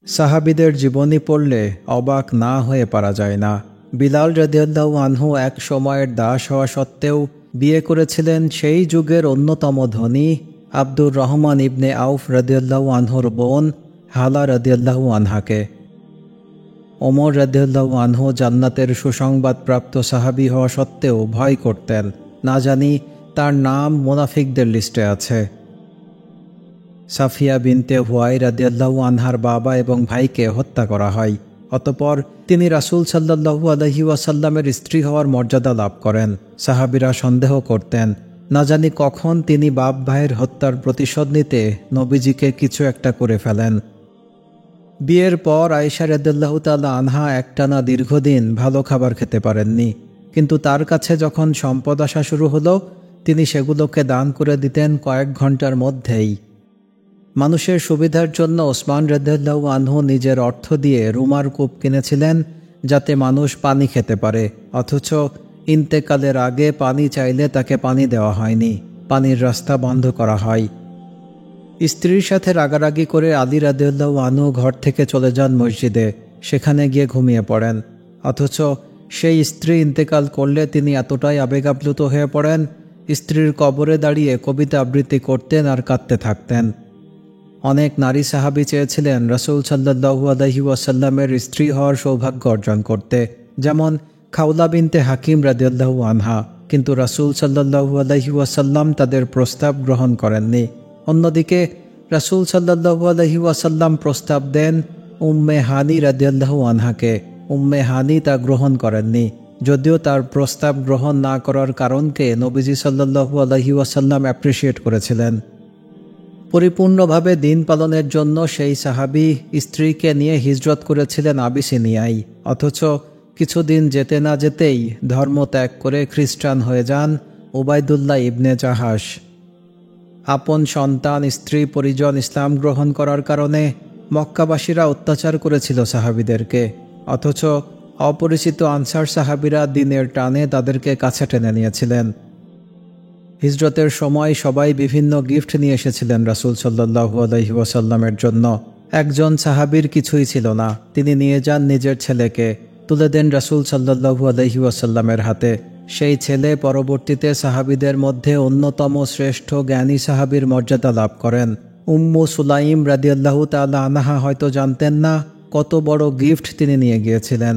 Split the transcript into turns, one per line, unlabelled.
সাহাবীদের জীবনী পড়লে অবাক না হয়ে পারা যায় না। বিলাল রাদিয়াল্লাহু আনহু এক সময়ের দাস হওয়া সত্ত্বেও বিয়ে করেছিলেন সেই যুগের অন্যতম ধনী আব্দুর রহমান ইবনে আউফ রাদিয়াল্লাহু আনহুর বোন হালা রাদিয়াল্লাহু আনহাকে। ওমর রাদিয়াল্লাহু আনহু জান্নাতের সুসংবাদপ্রাপ্ত সাহাবী হওয়া সত্ত্বেও ভয় করতেন, না জানি তার নাম মুনাফিকদের লিস্টে আছে। সাফিয়া বিনতে হুয়াই রাদিয়াল্লাহু আনহার বাবা এবং ভাইকে হত্যা করা হয়। অতঃপর তিনি রাসূল সাল্লাল্লাহু আলাইহি ওয়াসাল্লামের স্ত্রী হওয়ার মর্যাদা লাভ করেন। সাহাবীরা সন্দেহ করতেন, না জানি কখন তিনি বাপ ভাইয়ের হত্যার প্রতিশোধ নিতে নবীজিকে কিছু একটা করে ফেলেন। বিয়ের পর আয়েশা রাদিয়াল্লাহু তাআলা আনহা একটানা দীর্ঘদিন ভালো খাবার খেতে পারেননি, কিন্তু তার কাছে যখন সম্পদ আসা শুরু হলো তিনি সেগুলোকে দান করে দিতেন কয়েক ঘন্টার মধ্যেই। মানুষের সুবিধার জন্য ওসমান রাদিয়াল্লাহু আনহু নিজের অর্থ দিয়ে রুমার কূপ কিনেছিলেন যাতে মানুষ পানি খেতে পারে, অথচ ইন্তেকালের আগে পানি চাইলে তাকে পানি দেওয়া হয়নি, পানির রাস্তা বন্ধ করা হয়। স্ত্রীর সাথে রাগারাগি করে আলী রাদিয়াল্লাহু আনহু ঘর থেকে চলে যান মসজিদে, সেখানে গিয়ে ঘুমিয়ে পড়েন। অথচ সেই স্ত্রী ইন্তেকাল করলে তিনি এতটাই আবেগাপ্লুত হয়ে পড়েন, স্ত্রীর কবরে দাঁড়িয়ে কবিতা আবৃত্তি করতেন আর কাঁদতে থাকতেন। অনেক নারী সাহাবী চেয়েছিলেন রাসূল সাল্লাল্লাহু আলাইহি ওয়াসাল্লামের স্ত্রী হওয়ার সৌভাগ্য অর্জন করতে, যেমন খাওলা বিনতে হাকিম রাদিয়াল্লাহু আনহা, কিন্তু রাসূল সাল্লাল্লাহু আলাইহি ওয়াসাল্লাম তাদের প্রস্তাব গ্রহণ করেননি। অন্যদিকে রাসূল সাল্লাল্লাহু আলাইহি ওয়াসাল্লাম প্রস্তাব দেন উম্মে হানি রাদিয়াল্লাহু আনহাকে। উম্মে হানি তা গ্রহণ করেননি, যদিও তার প্রস্তাব গ্রহণ না করার কারণকে নবীজি সাল্লাল্লাহু আলাইহি ওয়াসাল্লাম অ্যাপ্রিশিয়েট করেছিলেন। পরিপূর্ণভাবে দিন পালনের জন্য সেই সাহাবী স্ত্রীকে নিয়ে হিজরত করেছিলেন আবিসিনিয়ায়, অথচ কিছুদিন যেতে না যেতেই ধর্ম ত্যাগ করে খ্রিস্টান হয়ে যান উবাইদুল্লাহ ইবনে জাহাশ। আপন সন্তান, স্ত্রী, পরিজন ইসলাম গ্রহণ করার কারণে মক্কাবাসীরা অত্যাচার করেছিল সাহাবীদেরকে, অথচ অপরিচিত আনসার সাহাবীরা দিনের টানে তাদেরকে কাছে টেনে নিয়েছিলেন। হিজরতের সময় সবাই বিভিন্ন গিফট নিয়ে এসেছিলেন রাসূল সাল্লাল্লাহু আলাইহি ওয়াসাল্লামের জন্য। একজন সাহাবীর কিছুই ছিল না, তিনি নিয়ে যান নিজের ছেলেকে, তুলে দেন রাসূল সাল্লাল্লাহু আলাইহি ওয়াসাল্লামের হাতে। সেই ছেলে পরবর্তীতে সাহাবীদের মধ্যে অন্যতম শ্রেষ্ঠ জ্ঞানী সাহাবীর মর্যাদা লাভ করেন। উম্মু সুলাইম রাদিয়াল্লাহু তাআলা আনহা হয়তো জানতেন না কত বড় গিফট তিনি নিয়ে গিয়েছিলেন।